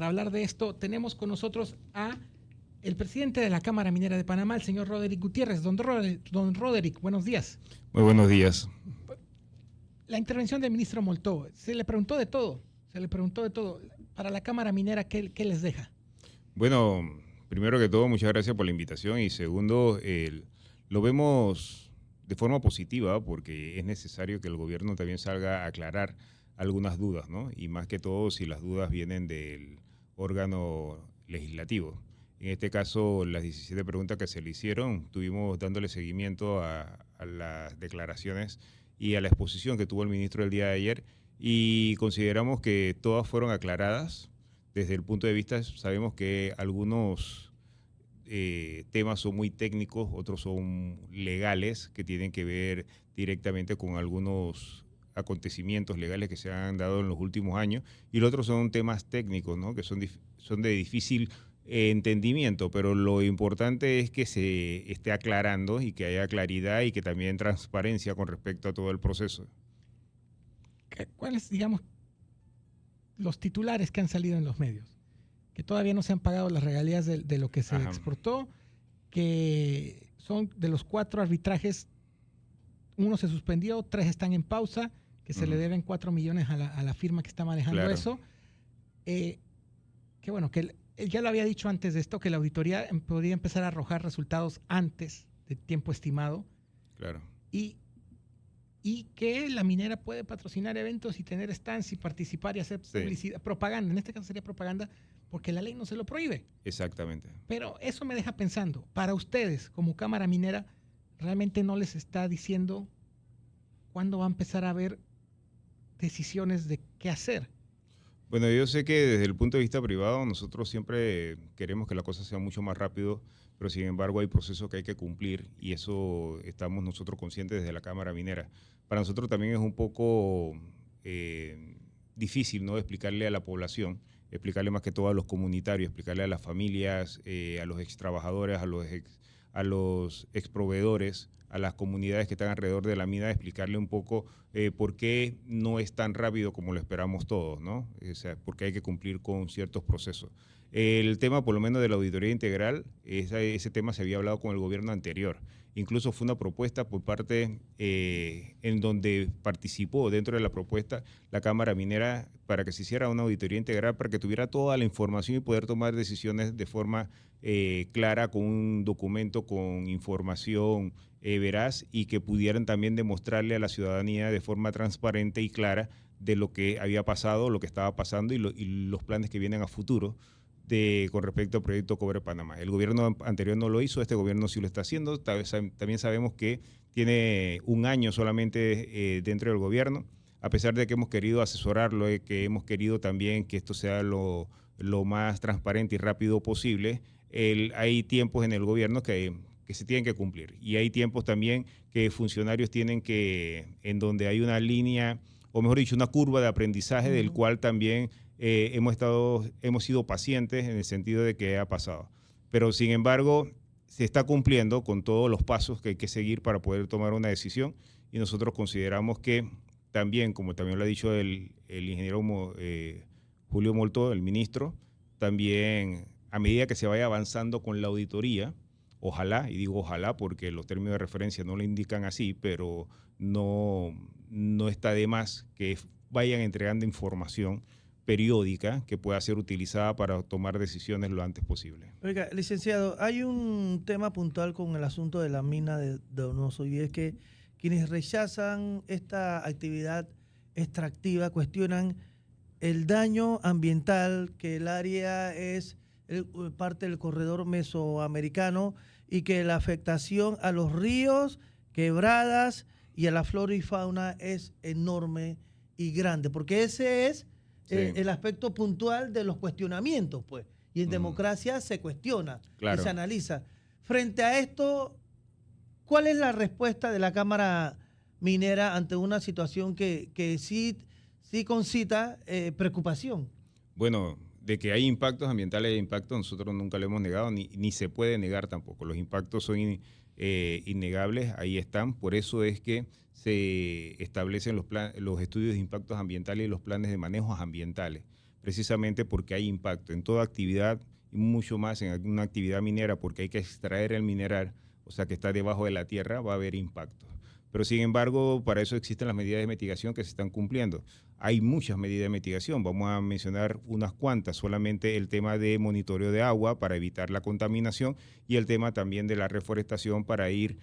para hablar de esto, tenemos con nosotros a el presidente de la Cámara Minera de Panamá, el señor Roderick Gutiérrez. Don Roderick, buenos días. Muy buenos días. La intervención del ministro Moltó, se le preguntó de todo. Para la Cámara Minera, ¿qué les deja? Bueno, primero que todo, muchas gracias por la invitación. Y segundo, lo vemos de forma positiva porque es necesario que el gobierno también salga a aclarar algunas dudas, ¿no? Y más que todo si las dudas vienen del órgano legislativo. En este caso, las 17 preguntas que se le hicieron, estuvimos dándole seguimiento a las declaraciones y a la exposición que tuvo el ministro el día de ayer y consideramos que todas fueron aclaradas. Desde el punto de vista, sabemos que algunos temas son muy técnicos, otros son legales, que tienen que ver directamente con algunos acontecimientos legales que se han dado en los últimos años, y los otros son temas técnicos, ¿no? Que son de difícil entendimiento, pero lo importante es que se esté aclarando y que haya claridad y que también transparencia con respecto a todo el proceso. ¿Cuáles, digamos, los titulares que han salido en los medios? Que todavía no se han pagado las regalías de lo que se exportó, que son de los 4 arbitrajes, 1 se suspendió, 3 están en pausa, que se le deben 4 millones a la firma que está manejando eso. Que bueno, que él ya lo había dicho antes de esto, que la auditoría podría empezar a arrojar resultados antes del tiempo estimado. Claro. Y que la minera puede patrocinar eventos y tener stands y participar y hacer publicidad, propaganda. En este caso sería propaganda porque la ley no se lo prohíbe. Exactamente. Pero eso me deja pensando, para ustedes como Cámara Minera, ¿realmente no les está diciendo cuándo va a empezar a haber decisiones de qué hacer? Bueno, yo sé que desde el punto de vista privado nosotros siempre queremos que la cosa sea mucho más rápido, pero sin embargo hay procesos que hay que cumplir y eso estamos nosotros conscientes desde la Cámara Minera. Para nosotros también es un poco difícil, ¿no?, explicarle a la población, explicarle más que todo a los comunitarios, explicarle a las familias, a los ex trabajadores, a los ex proveedores, a las comunidades que están alrededor de la mina, explicarle un poco por qué no es tan rápido como lo esperamos todos, ¿no? O sea, porque hay que cumplir con ciertos procesos. El tema, por lo menos, de la auditoría integral, ese tema se había hablado con el gobierno anterior. Incluso fue una propuesta por parte en donde participó dentro de la propuesta la Cámara Minera para que se hiciera una auditoría integral, para que tuviera toda la información y poder tomar decisiones de forma clara, con un documento, con información veraz y que pudieran también demostrarle a la ciudadanía de forma transparente y clara de lo que había pasado, lo que estaba pasando y los planes que vienen a futuro con respecto al proyecto Cobre Panamá. El gobierno anterior no lo hizo, este gobierno sí lo está haciendo. También sabemos que tiene un año solamente dentro del gobierno, a pesar de que hemos querido asesorarlo, que hemos querido también que esto sea lo más transparente y rápido posible. Hay tiempos en el gobierno que se tienen que cumplir y hay tiempos también que funcionarios tienen en donde hay una línea, o mejor dicho, una curva de aprendizaje del cual también hemos sido pacientes en el sentido de que ha pasado. Pero sin embargo, se está cumpliendo con todos los pasos que hay que seguir para poder tomar una decisión y nosotros consideramos que también, como también lo ha dicho el ingeniero Julio Moltó, el ministro, también a medida que se vaya avanzando con la auditoría, ojalá, y digo ojalá porque los términos de referencia no lo indican así, pero no está de más que vayan entregando información periódica que pueda ser utilizada para tomar decisiones lo antes posible. Oiga, licenciado, hay un tema puntual con el asunto de la mina de Donoso y es que quienes rechazan esta actividad extractiva cuestionan el daño ambiental, que el área es parte del corredor mesoamericano y que la afectación a los ríos, quebradas y a la flora y fauna es enorme y grande, porque ese es el aspecto puntual de los cuestionamientos, pues. Y en democracia se cuestiona y se analiza. Frente a esto, ¿cuál es la respuesta de la Cámara Minera ante una situación que sí concita preocupación? Bueno, de que hay impactos ambientales e impactos, nosotros nunca lo hemos negado, ni se puede negar tampoco. Los impactos son innegables, ahí están. Por eso es que se establecen los estudios de impactos ambientales y los planes de manejos ambientales, precisamente porque hay impacto en toda actividad y mucho más en una actividad minera, porque hay que extraer el mineral, o sea, que está debajo de la tierra, va a haber impacto. Pero sin embargo, para eso existen las medidas de mitigación que se están cumpliendo. Hay muchas medidas de mitigación, vamos a mencionar unas cuantas, solamente el tema de monitoreo de agua para evitar la contaminación y el tema también de la reforestación para ir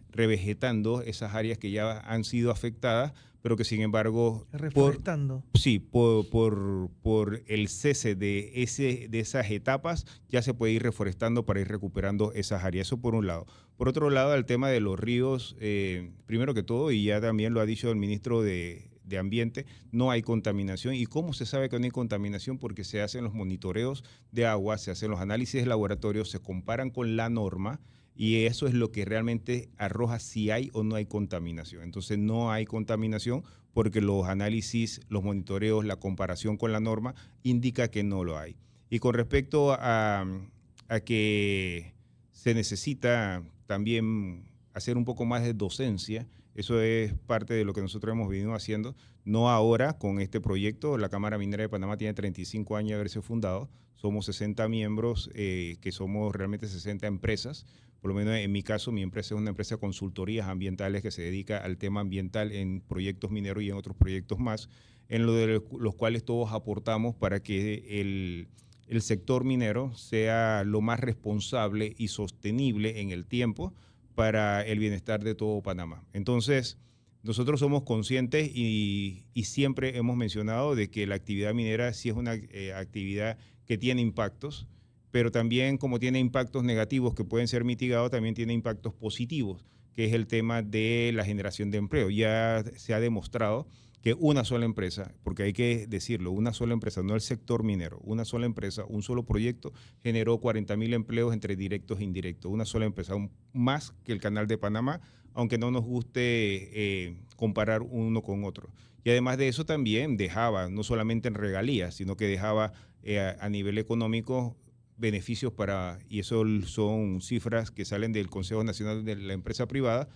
revegetando esas áreas que ya han sido afectadas, pero que sin embargo... Reforestando. Por el cese de esas etapas ya se puede ir reforestando para ir recuperando esas áreas. Eso por un lado. Por otro lado, el tema de los ríos, primero que todo, y ya también lo ha dicho el ministro de Ambiente, no hay contaminación. ¿Y cómo se sabe que no hay contaminación? Porque se hacen los monitoreos de agua, se hacen los análisis de laboratorio, se comparan con la norma y eso es lo que realmente arroja si hay o no hay contaminación. Entonces no hay contaminación porque los análisis, los monitoreos, la comparación con la norma indica que no lo hay. Y con respecto a que se necesita también hacer un poco más de docencia, eso es parte de lo que nosotros hemos venido haciendo, no ahora con este proyecto. La Cámara Minera de Panamá tiene 35 años de haberse fundado, somos 60 miembros, que somos realmente 60 empresas. Por lo menos en mi caso, mi empresa es una empresa de consultorías ambientales que se dedica al tema ambiental en proyectos mineros y en otros proyectos más, en los cuales todos aportamos para que el sector minero sea lo más responsable y sostenible en el tiempo para el bienestar de todo Panamá. Entonces, nosotros somos conscientes y siempre hemos mencionado de que la actividad minera sí es una actividad que tiene impactos, pero también como tiene impactos negativos que pueden ser mitigados, también tiene impactos positivos, que es el tema de la generación de empleo. Ya se ha demostrado que una sola empresa, porque hay que decirlo, una sola empresa, no el sector minero, una sola empresa, un solo proyecto generó 40,000 empleos entre directos e indirectos. Una sola empresa, más que el Canal de Panamá, aunque no nos guste comparar uno con otro. Y además de eso también dejaba, no solamente en regalías, sino que dejaba a nivel económico beneficios y eso son cifras que salen del Consejo Nacional de la Empresa Privada,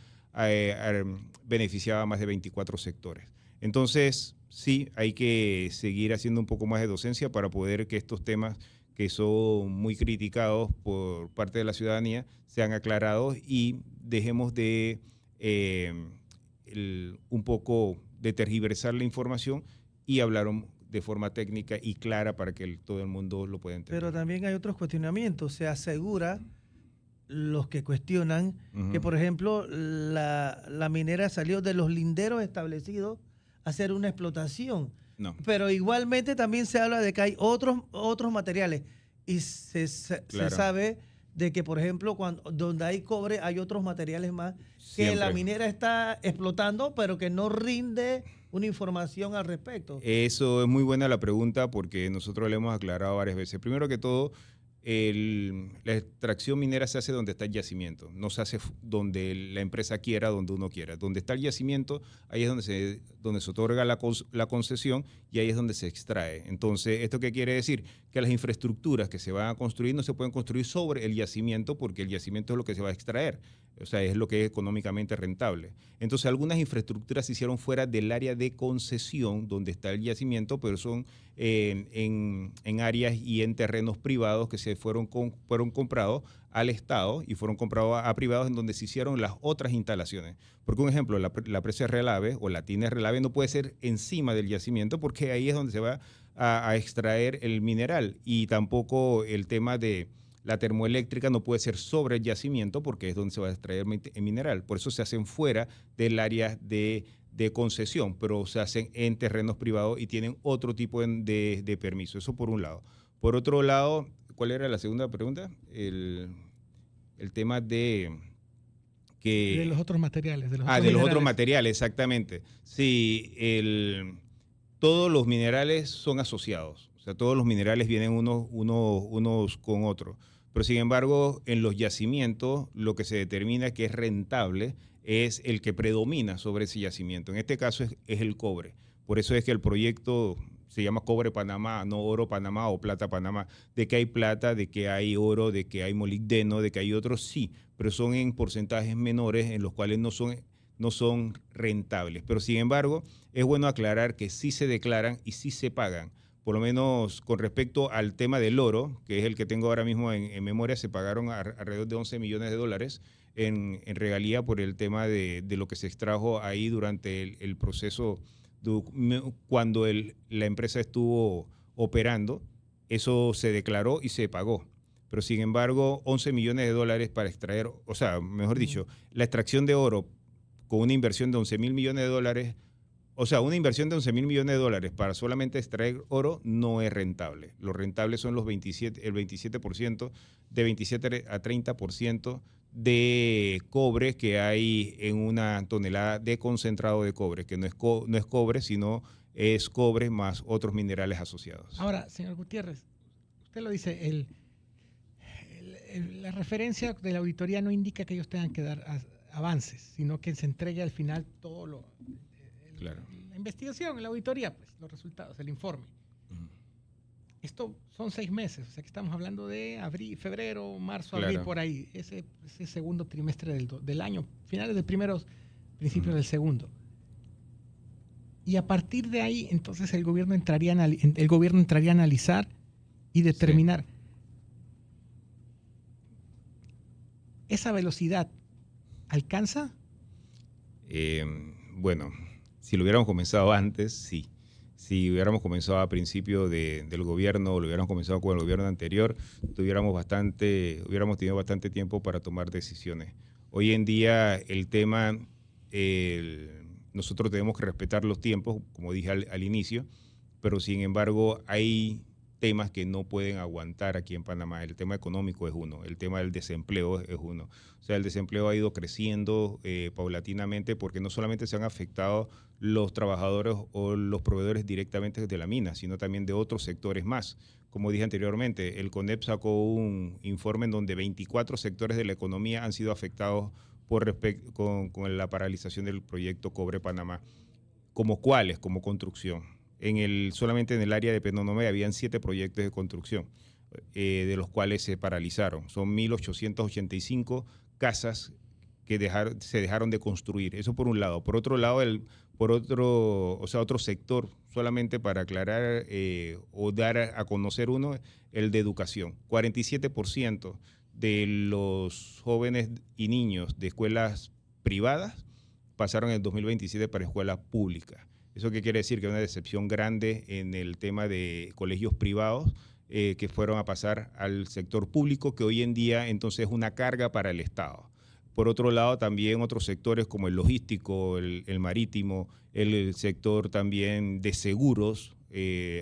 beneficiaba a más de 24 sectores. Entonces, sí, hay que seguir haciendo un poco más de docencia para poder que estos temas que son muy criticados por parte de la ciudadanía sean aclarados y dejemos de un poco de tergiversar la información y hablar de forma técnica y clara para que todo el mundo lo pueda entender. Pero también hay otros cuestionamientos. Se asegura, los que cuestionan, que por ejemplo la minera salió de los linderos establecidos a hacer una explotación. No. Pero igualmente también se habla de que hay otros materiales y se sabe de que, por ejemplo, donde hay cobre hay otros materiales más que la minera está explotando, pero que no rinde una información al respecto. Eso es muy buena la pregunta porque nosotros le hemos aclarado varias veces. Primero que todo, la extracción minera se hace donde está el yacimiento, no se hace donde la empresa quiera, donde uno quiera. Donde está el yacimiento, ahí es donde se otorga la concesión y ahí es donde se extrae. Entonces, ¿esto qué quiere decir? Que las infraestructuras que se van a construir no se pueden construir sobre el yacimiento porque el yacimiento es lo que se va a extraer. O sea, es lo que es económicamente rentable. Entonces, algunas infraestructuras se hicieron fuera del área de concesión donde está el yacimiento, pero son en áreas y en terrenos privados que se fueron comprados al Estado y fueron comprados a privados en donde se hicieron las otras instalaciones. Porque un ejemplo, la presa Relave o la tina Relave no puede ser encima del yacimiento porque ahí es donde se va a extraer el mineral y tampoco el tema de la termoeléctrica no puede ser sobre el yacimiento porque es donde se va a extraer el mineral. Por eso se hacen fuera del área de concesión, pero se hacen en terrenos privados y tienen otro tipo de permiso. Eso por un lado. Por otro lado, ¿cuál era la segunda pregunta? El tema de que... De los otros materiales. De los otros materiales, exactamente. Sí, todos los minerales son asociados. O sea, todos los minerales vienen unos con otros. Pero sin embargo, en los yacimientos lo que se determina que es rentable es el que predomina sobre ese yacimiento. En este caso es el cobre. Por eso es que el proyecto se llama Cobre Panamá, no Oro Panamá o Plata Panamá. De que hay plata, de que hay oro, de que hay molibdeno, de que hay otros, sí, pero son en porcentajes menores en los cuales no son rentables. Pero sin embargo, es bueno aclarar que sí se declaran y sí se pagan por lo menos con respecto al tema del oro, que es el que tengo ahora mismo en memoria, se pagaron alrededor de $11 millones en regalía por el tema de lo que se extrajo ahí durante el proceso, cuando la empresa estuvo operando. Eso se declaró y se pagó. Pero sin embargo, $11 millones para extraer, o sea, mejor dicho, la extracción de oro con una inversión de $11 mil millones, o sea, una inversión de $11 mil millones para solamente extraer oro no es rentable. Lo rentable son el 27%, de 27 a 30% de cobre que hay en una tonelada de concentrado de cobre, que no es cobre, sino es cobre más otros minerales asociados. Ahora, señor Gutiérrez, usted lo dice, la referencia de la auditoría no indica que ellos tengan que dar avances, sino que se entregue al final todo claro. La investigación, la auditoría, pues, los resultados, el informe. Esto son 6 meses, o sea que estamos hablando de febrero, marzo, abril, por ahí, ese segundo trimestre del año, finales del primero, principios del segundo. Y a partir de ahí, entonces el gobierno entraría a analizar y determinar. Sí. ¿Esa velocidad alcanza? Bueno, si lo hubiéramos comenzado antes, sí. Si hubiéramos comenzado a principio del gobierno o lo hubiéramos comenzado con el gobierno anterior, hubiéramos tenido bastante tiempo para tomar decisiones. Hoy en día el tema, nosotros tenemos que respetar los tiempos, como dije al inicio, pero sin embargo hay temas que no pueden aguantar aquí en Panamá. El tema económico es uno, el tema del desempleo es uno. O sea, el desempleo ha ido creciendo paulatinamente porque no solamente se han afectado los trabajadores o los proveedores directamente de la mina, sino también de otros sectores más. Como dije anteriormente, el CONEP sacó un informe en donde 24 sectores de la economía han sido afectados con la paralización del proyecto Cobre Panamá. ¿Como cuáles? Como construcción. Solamente en el área de Penonomé habían 7 proyectos de construcción, de los cuales se paralizaron. Son 1.885 casas que se dejaron de construir. Eso por un lado. Por otro lado, otro sector, solamente para aclarar o dar a conocer uno, el de educación. 47% de los jóvenes y niños de escuelas privadas pasaron en el 2027 para escuelas públicas. ¿Eso qué quiere decir? Que hay una decepción grande en el tema de colegios privados que fueron a pasar al sector público, que hoy en día entonces es una carga para el Estado. Por otro lado, también otros sectores como el logístico, el marítimo, el sector también de seguros.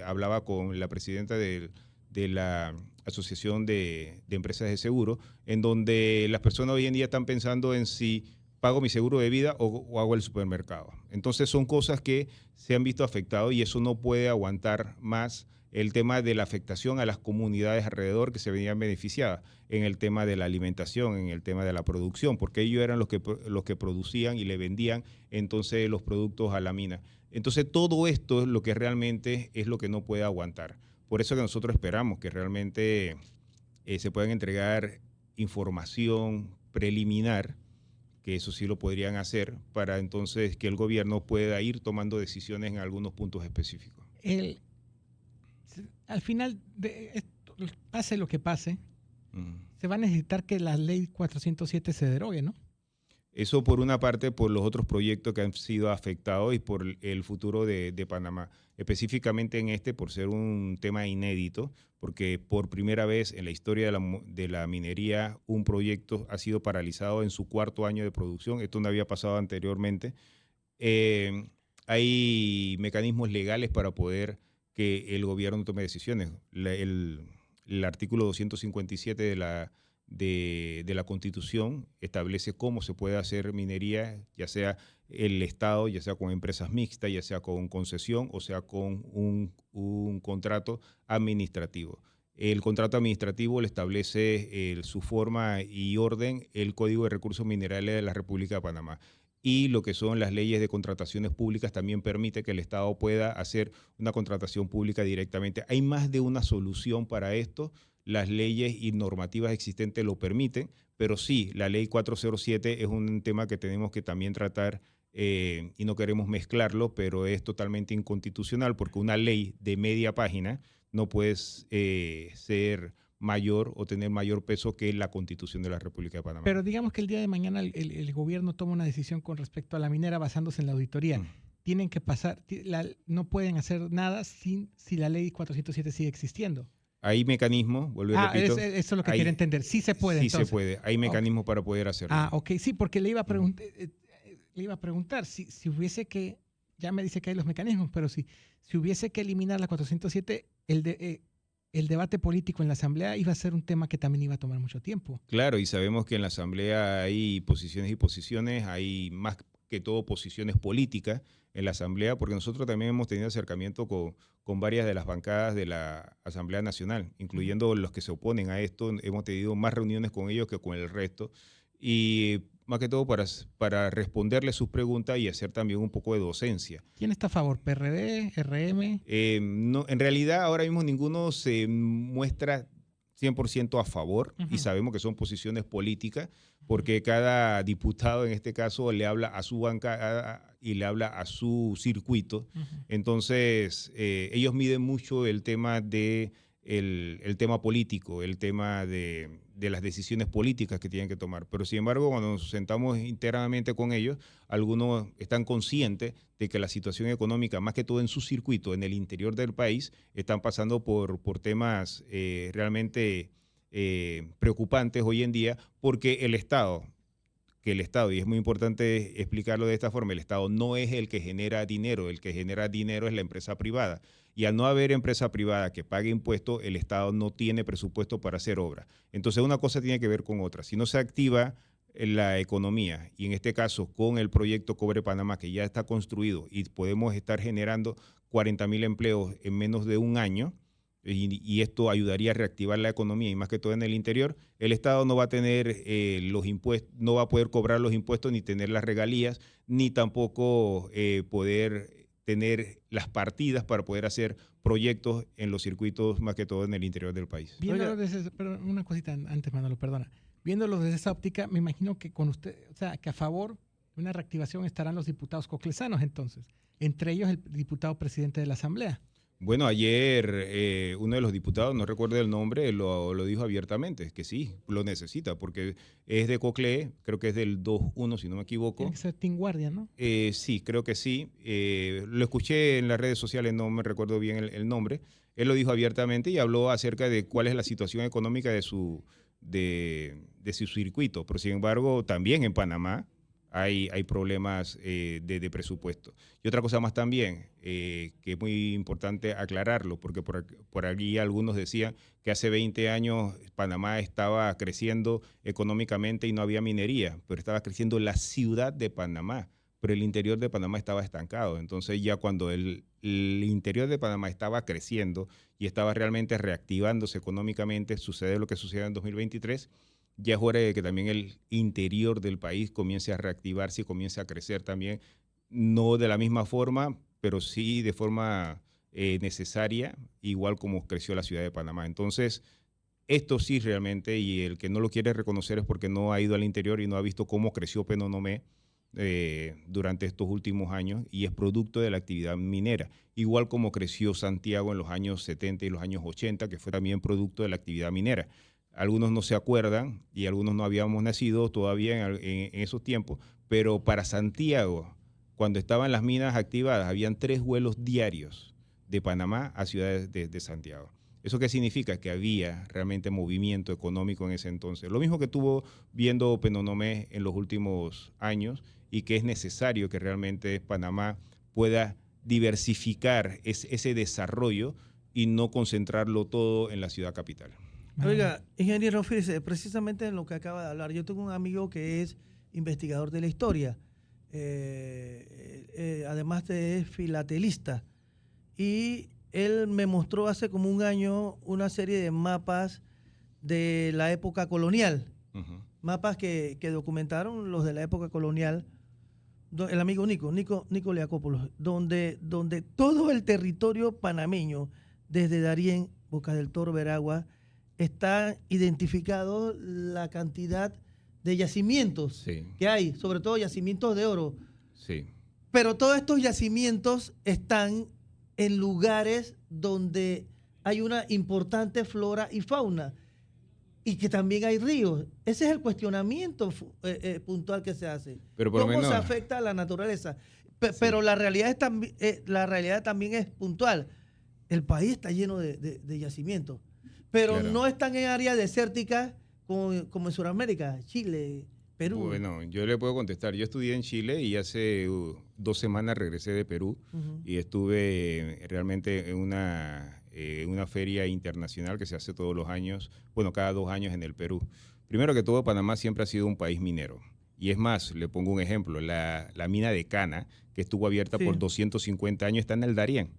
Hablaba con la presidenta de la Asociación de Empresas de Seguro, en donde las personas hoy en día están pensando en si pago mi seguro de vida o hago el supermercado. Entonces son cosas que se han visto afectadas y eso no puede aguantar más. El tema de la afectación a las comunidades alrededor que se venían beneficiadas en el tema de la alimentación, en el tema de la producción, porque ellos eran los que producían y le vendían entonces los productos a la mina. Entonces todo esto es lo que realmente es lo que no puede aguantar. Por eso que nosotros esperamos que realmente se puedan entregar información preliminar, que eso sí lo podrían hacer, para entonces que el gobierno pueda ir tomando decisiones en algunos puntos específicos. Al final, pase lo que pase, se va a necesitar que la ley 407 se derogue, ¿no? Eso por una parte, por los otros proyectos que han sido afectados y por el futuro de Panamá. Específicamente en por ser un tema inédito, porque por primera vez en la historia de la minería un proyecto ha sido paralizado en su 4º año de producción. Esto no había pasado anteriormente. Hay mecanismos legales para poder que el gobierno tome decisiones. El artículo 257 de la Constitución establece cómo se puede hacer minería, ya sea el Estado, ya sea con empresas mixtas, ya sea con concesión o sea con un contrato administrativo. El contrato administrativo le establece su forma y orden el Código de Recursos Minerales de la República de Panamá. Y lo que son las leyes de contrataciones públicas también permite que el Estado pueda hacer una contratación pública directamente. Hay más de una solución para esto. Las leyes y normativas existentes lo permiten, pero sí, la ley 407 es un tema que tenemos que también tratar y no queremos mezclarlo, pero es totalmente inconstitucional porque una ley de media página no puede ser mayor o tener mayor peso que la Constitución de la República de Panamá. Pero digamos que el día de mañana el gobierno toma una decisión con respecto a la minera basándose en la auditoría. Tienen que pasar, no pueden hacer nada si la ley 407 sigue existiendo. Hay mecanismos, vuelvo y repito. Eso es lo que quiero entender. Sí se puede, sí entonces. Se puede. Hay mecanismos para poder hacerlo. Ok. Sí, porque le iba a preguntar si hubiese que, ya me dice que hay los mecanismos, pero si hubiese que eliminar la 407, el debate político en la Asamblea iba a ser un tema que también iba a tomar mucho tiempo. Claro, y sabemos que en la Asamblea hay posiciones y posiciones, hay más que todo posiciones políticas en la Asamblea, porque nosotros también hemos tenido acercamiento con varias de las bancadas de la Asamblea Nacional, incluyendo los que se oponen a esto. Hemos tenido más reuniones con ellos que con el resto, y más que todo para responderles sus preguntas y hacer también un poco de docencia. ¿Quién está a favor? ¿PRD? ¿RM? No, en realidad ahora mismo ninguno se muestra 100% a favor, y sabemos que son posiciones políticas, porque cada diputado en este caso le habla a su bancada y le habla a su circuito. Entonces ellos miden mucho el tema el tema político, el tema de las decisiones políticas que tienen que tomar. Pero sin embargo, cuando nos sentamos internamente con ellos, algunos están conscientes de que la situación económica, más que todo en su circuito, en el interior del país, están pasando por temas realmente preocupantes hoy en día, porque el Estado, y es muy importante explicarlo de esta forma, el Estado no es el que genera dinero, el que genera dinero es la empresa privada. Y al no haber empresa privada que pague impuestos, el Estado no tiene presupuesto para hacer obras. Entonces una cosa tiene que ver con otra. Si no se activa la economía, y en este caso con el proyecto Cobre Panamá, que ya está construido y podemos estar generando 40,000 empleos en menos de un año, y esto ayudaría a reactivar la economía, y más que todo en el interior, el Estado no va a tener los impuestos, no va a poder cobrar los impuestos, ni tener las regalías, ni tampoco poder tener las partidas para poder hacer proyectos en los circuitos, más que todo en el interior del país. Pero una cosita antes, Manolo, perdona. Viéndolo desde esa óptica, me imagino que con usted, o sea, que a favor de una reactivación estarán los diputados coclesanos, entonces, entre ellos el diputado presidente de la Asamblea. Bueno, ayer uno de los diputados, no recuerdo el nombre, lo dijo abiertamente, que sí, lo necesita, porque es de COCLE, creo que es del 2.1, si no me equivoco. Tiene que ser Team Guardia, ¿no? Sí, creo que sí. Lo escuché en las redes sociales, no me recuerdo bien el nombre. Él lo dijo abiertamente y habló acerca de cuál es la situación económica de su circuito. Pero sin embargo, también en Panamá hay problemas de presupuesto. Y otra cosa más también, que es muy importante aclararlo, porque por aquí algunos decían que hace 20 años Panamá estaba creciendo económicamente y no había minería, pero estaba creciendo la ciudad de Panamá, pero el interior de Panamá estaba estancado. Entonces ya cuando el interior de Panamá estaba creciendo y estaba realmente reactivándose económicamente, sucede lo que sucedió en 2023, ya es hora de que también el interior del país comience a reactivarse y comience a crecer también, no de la misma forma, pero sí de forma necesaria, igual como creció la ciudad de Panamá. Entonces, esto sí realmente, y el que no lo quiere reconocer es porque no ha ido al interior y no ha visto cómo creció Penonomé durante estos últimos años, y es producto de la actividad minera, igual como creció Santiago en los años 70 y los años 80, que fue también producto de la actividad minera. Algunos no se acuerdan y algunos no habíamos nacido todavía en esos tiempos, pero para Santiago, cuando estaban las minas activadas, habían 3 vuelos diarios de Panamá a ciudades de Santiago. ¿Eso qué significa? Que había realmente movimiento económico en ese entonces. Lo mismo que estuvo viendo Penonomé en los últimos años, y que es necesario que realmente Panamá pueda diversificar ese desarrollo y no concentrarlo todo en la ciudad capital. Oiga, ingeniero, fíjese, precisamente en lo que acaba de hablar, yo tengo un amigo que es investigador de la historia, además de es filatelista, y él me mostró hace como un año una serie de mapas de la época colonial, mapas que documentaron los de la época colonial, el amigo Nico Leacópolos, donde todo el territorio panameño, desde Darién, Boca del Toro, Veragua, está identificado la cantidad de yacimientos que hay, sobre todo yacimientos de oro. Sí. Pero todos estos yacimientos están en lugares donde hay una importante flora y fauna y que también hay ríos. Ese es el cuestionamiento puntual que se hace. Pero por lo ¿Cómo menos, se afecta a la naturaleza? Sí. Pero la realidad también es puntual. El país está lleno de yacimientos, pero Claro. no están en áreas desérticas como en Sudamérica, Chile, Perú. Bueno, yo le puedo contestar. Yo estudié en Chile y hace 2 semanas regresé de Perú y estuve realmente en una feria internacional que se hace todos los años, bueno, cada 2 años en el Perú. Primero que todo, Panamá siempre ha sido un país minero. Y es más, le pongo un ejemplo, la mina de Cana, que estuvo abierta por 250 años, está en el Darién.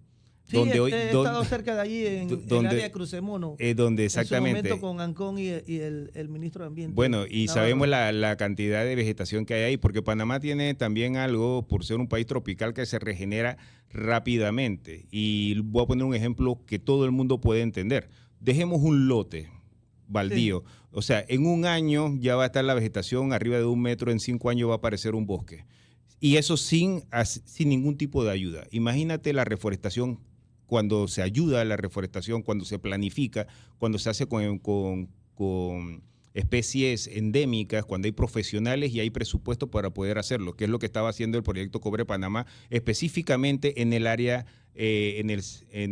Sí, he estado cerca de allí en el área de Crucemono. Donde exactamente. En su momento con Ancón y el ministro de Ambiente. Bueno, y Navarro. sabemos la cantidad de vegetación que hay ahí, porque Panamá tiene también algo, por ser un país tropical, que se regenera rápidamente. Y voy a poner un ejemplo que todo el mundo puede entender. Dejemos un lote baldío. Sí. O sea, en un año ya va a estar la vegetación arriba de 1 metro, en 5 años va a aparecer un bosque. Y eso sin ningún tipo de ayuda. Imagínate la reforestación, cuando se ayuda a la reforestación, cuando se planifica, cuando se hace con especies endémicas, cuando hay profesionales y hay presupuesto para poder hacerlo, que es lo que estaba haciendo el proyecto Cobre Panamá, específicamente en el área, en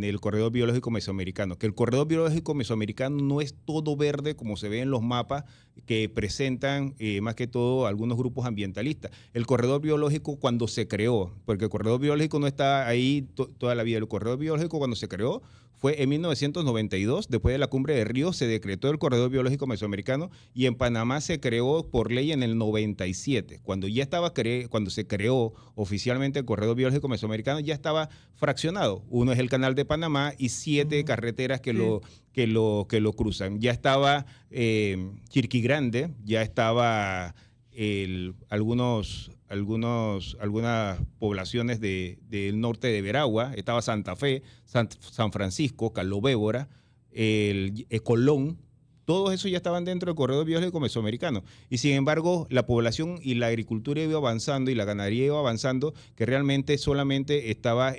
el corredor biológico mesoamericano. Que el corredor biológico mesoamericano no es todo verde como se ve en los mapas que presentan más que todo algunos grupos ambientalistas. El corredor biológico cuando se creó, porque el corredor biológico no está ahí toda la vida, el corredor biológico cuando se creó fue en 1992, después de la Cumbre de Río, se decretó el Corredor Biológico Mesoamericano y en Panamá se creó por ley en el 97. Cuando se creó oficialmente el Corredor Biológico Mesoamericano, ya estaba fraccionado. Uno es el Canal de Panamá y 7 carreteras que lo cruzan. Ya estaba Chirquigrande, ya estaba algunas poblaciones del norte de Veragua, estaba Santa Fe, San Francisco, Calobébora, Colón, todos esos ya estaban dentro del corredor biológico mesoamericano. Y sin embargo, la población y la agricultura iba avanzando y la ganadería iba avanzando, que realmente solamente estaba,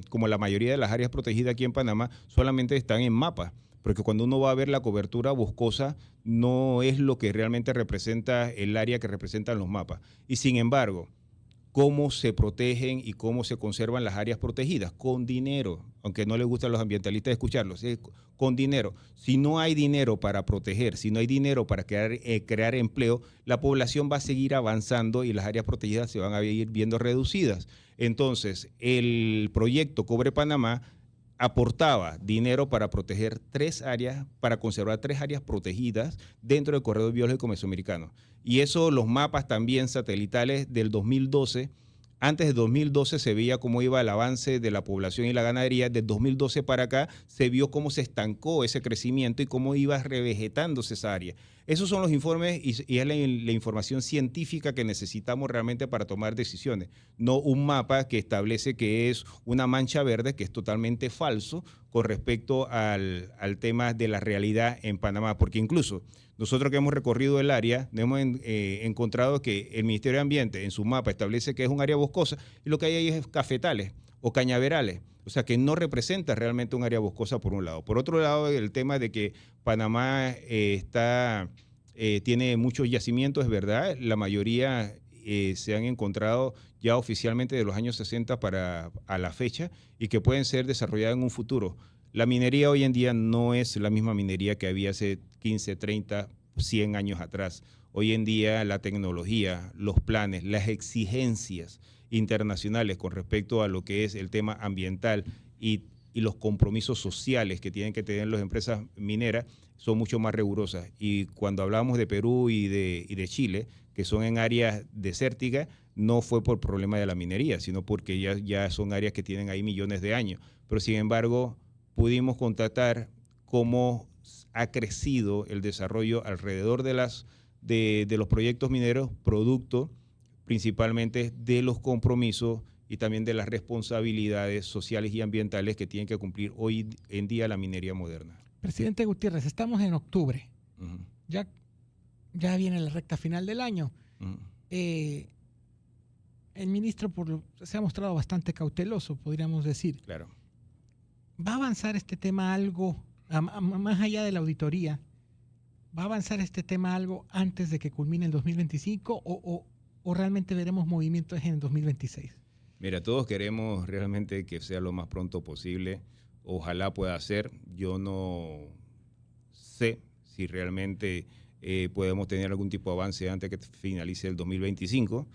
como la mayoría de las áreas protegidas aquí en Panamá, solamente están en mapas. Porque cuando uno va a ver la cobertura boscosa, no es lo que realmente representa el área que representan los mapas. Y sin embargo, ¿cómo se protegen y cómo se conservan las áreas protegidas? Con dinero, aunque no les gusta a los ambientalistas escucharlos, con dinero. Si no hay dinero para proteger, si no hay dinero para crear empleo, la población va a seguir avanzando y las áreas protegidas se van a ir viendo reducidas. Entonces, el proyecto Cobre Panamá aportaba dinero para proteger 3 áreas, para conservar 3 áreas protegidas dentro del corredor biológico mesoamericano. Y eso, los mapas también satelitales del 2012, antes de 2012 se veía cómo iba el avance de la población y la ganadería. De 2012 para acá se vio cómo se estancó ese crecimiento y cómo iba revegetándose esa área. Esos son los informes y es la información científica que necesitamos realmente para tomar decisiones. No un mapa que establece que es una mancha verde, que es totalmente falso con respecto al tema de la realidad en Panamá. Porque incluso nosotros que hemos recorrido el área, hemos encontrado que el Ministerio de Ambiente en su mapa establece que es un área boscosa y lo que hay ahí es cafetales o cañaverales. O sea, que no representa realmente un área boscosa por un lado. Por otro lado, el tema de que Panamá tiene muchos yacimientos, es verdad. La mayoría se han encontrado ya oficialmente de los años 60 a la fecha y que pueden ser desarrolladas en un futuro. La minería hoy en día no es la misma minería que había hace 15, 30, 100 años atrás. Hoy en día la tecnología, los planes, las exigencias internacionales con respecto a lo que es el tema ambiental y los compromisos sociales que tienen que tener las empresas mineras son mucho más rigurosas. Y cuando hablamos de Perú y de Chile, que son en áreas desérticas, no fue por problema de la minería, sino porque ya son áreas que tienen ahí millones de años. Pero sin embargo, pudimos constatar cómo ha crecido el desarrollo alrededor de los proyectos mineros, producto principalmente de los compromisos y también de las responsabilidades sociales y ambientales que tienen que cumplir hoy en día la minería moderna. Presidente Gutiérrez, estamos en octubre. Ya viene la recta final del año. el ministro se ha mostrado bastante cauteloso, podríamos decir. Claro. ¿Va a avanzar este tema algo, más allá de la auditoría, va a avanzar este tema algo antes de que culmine el 2025 o realmente veremos movimientos en el 2026? Mira, todos queremos realmente que sea lo más pronto posible. Ojalá pueda ser. Yo no sé si realmente podemos tener algún tipo de avance antes que finalice el 2025,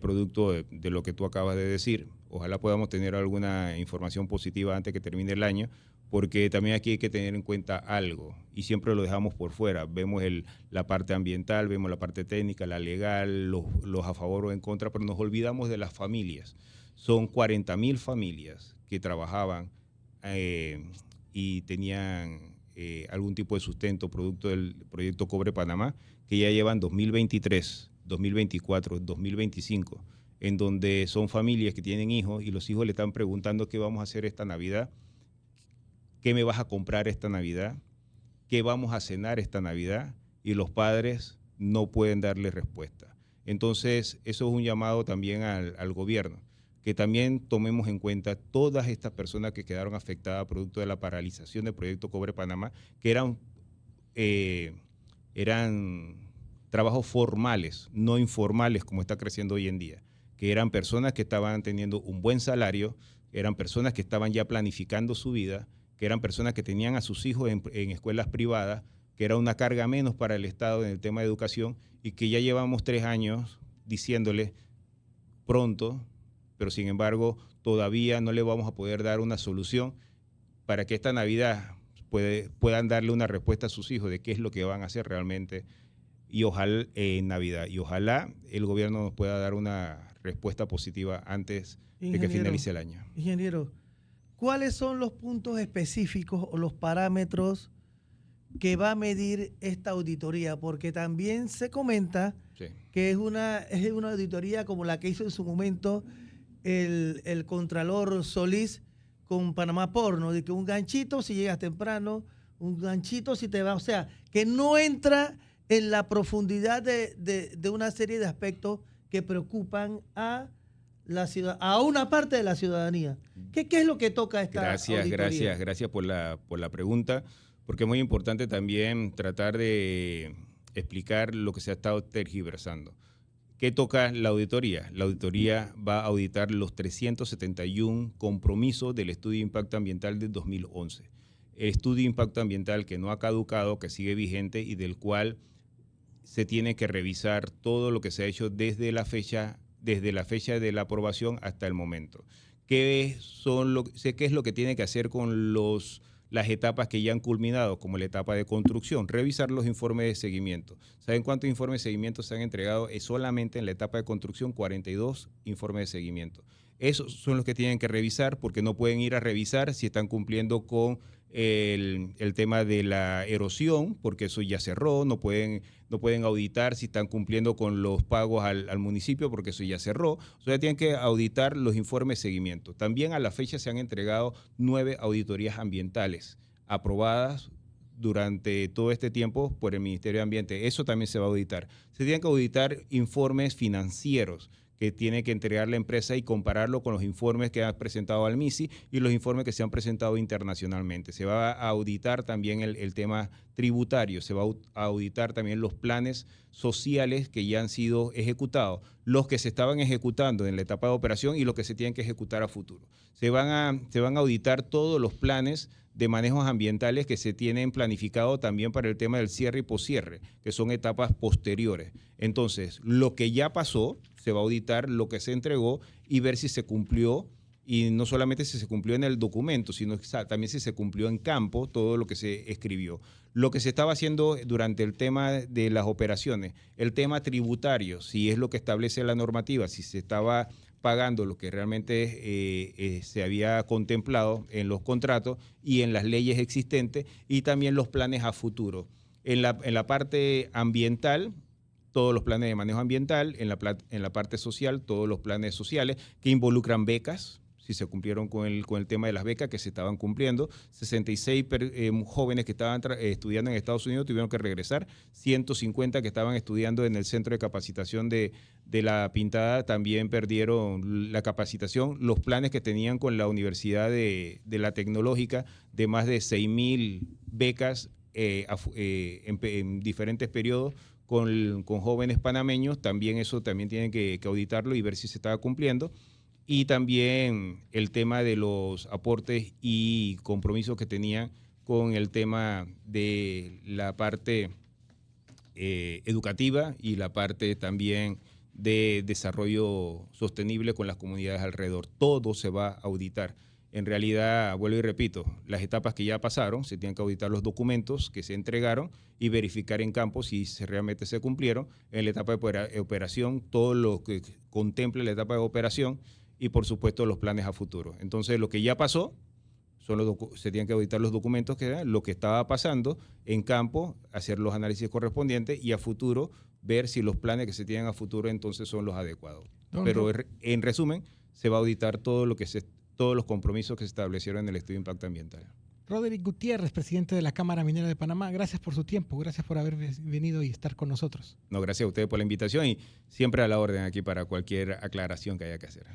producto de lo que tú acabas de decir. Ojalá podamos tener alguna información positiva antes que termine el año, porque también aquí hay que tener en cuenta algo, y siempre lo dejamos por fuera. Vemos la parte ambiental, vemos la parte técnica, la legal, los a favor o en contra, pero nos olvidamos de las familias. Son 40,000 familias que trabajaban y tenían algún tipo de sustento producto del proyecto Cobre Panamá, que ya llevan 2023, 2024, 2025, en donde son familias que tienen hijos y los hijos le están preguntando qué vamos a hacer esta Navidad, qué me vas a comprar esta Navidad, qué vamos a cenar esta Navidad, y los padres no pueden darle respuesta. Entonces, eso es un llamado también al gobierno, que también tomemos en cuenta todas estas personas que quedaron afectadas producto de la paralización del proyecto Cobre Panamá, que eran trabajos formales, no informales como está creciendo hoy en día, que eran personas que estaban teniendo un buen salario, eran personas que estaban ya planificando su vida, que eran personas que tenían a sus hijos en escuelas privadas, que era una carga menos para el Estado en el tema de educación, y que ya llevamos 3 años diciéndole pronto, pero sin embargo todavía no le vamos a poder dar una solución para que esta Navidad puedan darle una respuesta a sus hijos de qué es lo que van a hacer realmente y ojalá en Navidad. Y ojalá el gobierno nos pueda dar una respuesta positiva antes de que finalice el año. Ingeniero, ¿cuáles son los puntos específicos o los parámetros que va a medir esta auditoría? Porque también se comenta que es una auditoría como la que hizo en su momento el Contralor Solís con Panamá Porno, de que un ganchito si llegas temprano, un ganchito si te vas, o sea, que no entra en la profundidad de una serie de aspectos que preocupan a una parte de la ciudadanía. ¿Qué es lo que toca esta auditoría? Gracias por la pregunta, porque es muy importante también tratar de explicar lo que se ha estado tergiversando. ¿Qué toca la auditoría? La auditoría va a auditar los 371 compromisos del estudio de impacto ambiental del 2011. El estudio de impacto ambiental que no ha caducado, que sigue vigente y del cual se tiene que revisar todo lo que se ha hecho desde la fecha de la aprobación hasta el momento. ¿Qué es lo que tiene que hacer con las etapas que ya han culminado, como la etapa de construcción? Revisar los informes de seguimiento. ¿Saben cuántos informes de seguimiento se han entregado? Solamente en la etapa de construcción, 42 informes de seguimiento. Esos son los que tienen que revisar, porque no pueden ir a revisar si están cumpliendo con el tema de la erosión, porque eso ya cerró. No pueden auditar si están cumpliendo con los pagos al municipio, porque eso ya cerró. O sea, tienen que auditar los informes de seguimiento. También a la fecha se han entregado 9 auditorías ambientales aprobadas durante todo este tiempo por el Ministerio de Ambiente. Eso también se va a auditar. Se tienen que auditar informes financieros que tiene que entregar la empresa y compararlo con los informes que ha presentado al MISI y los informes que se han presentado internacionalmente. Se va a auditar también el tema tributario, se va a auditar también los planes sociales que ya han sido ejecutados, los que se estaban ejecutando en la etapa de operación y los que se tienen que ejecutar a futuro. Se van a auditar todos los planes de manejos ambientales que se tienen planificado también para el tema del cierre y poscierre, que son etapas posteriores. Entonces, lo que ya pasó, se va a auditar lo que se entregó y ver si se cumplió, y no solamente si se cumplió en el documento, sino también si se cumplió en campo todo lo que se escribió. Lo que se estaba haciendo durante el tema de las operaciones, el tema tributario, si es lo que establece la normativa, si se estaba pagando lo que realmente se había contemplado en los contratos y en las leyes existentes, y también los planes a futuro. En la parte ambiental, todos los planes de manejo ambiental, en la parte social, todos los planes sociales que involucran becas, si se cumplieron con el tema de las becas que se estaban cumpliendo. 66 jóvenes que estaban estudiando en Estados Unidos tuvieron que regresar. 150 que estaban estudiando en el centro de capacitación de La Pintada también perdieron la capacitación. Los planes que tenían con la Universidad de la Tecnológica de más de 6.000 becas en diferentes periodos con jóvenes panameños, también eso también tienen que auditarlo y ver si se estaba cumpliendo. Y también el tema de los aportes y compromisos que tenían con el tema de la parte educativa y la parte también de desarrollo sostenible con las comunidades alrededor. Todo se va a auditar. En realidad, vuelvo y repito, las etapas que ya pasaron, se tienen que auditar los documentos que se entregaron y verificar en campo si realmente se cumplieron. En la etapa de operación, todo lo que contemple la etapa de operación y, por supuesto, los planes a futuro. Entonces, lo que ya pasó, se tienen que auditar los documentos que eran, lo que estaba pasando en campo, hacer los análisis correspondientes y a futuro ver si los planes que se tienen a futuro entonces son los adecuados. Pero en resumen, se va a auditar todos los compromisos que se establecieron en el estudio de impacto ambiental. Roderick Gutiérrez, presidente de la Cámara Minera de Panamá, gracias por su tiempo, gracias por haber venido y estar con nosotros. No, gracias a ustedes por la invitación y siempre a la orden aquí para cualquier aclaración que haya que hacer.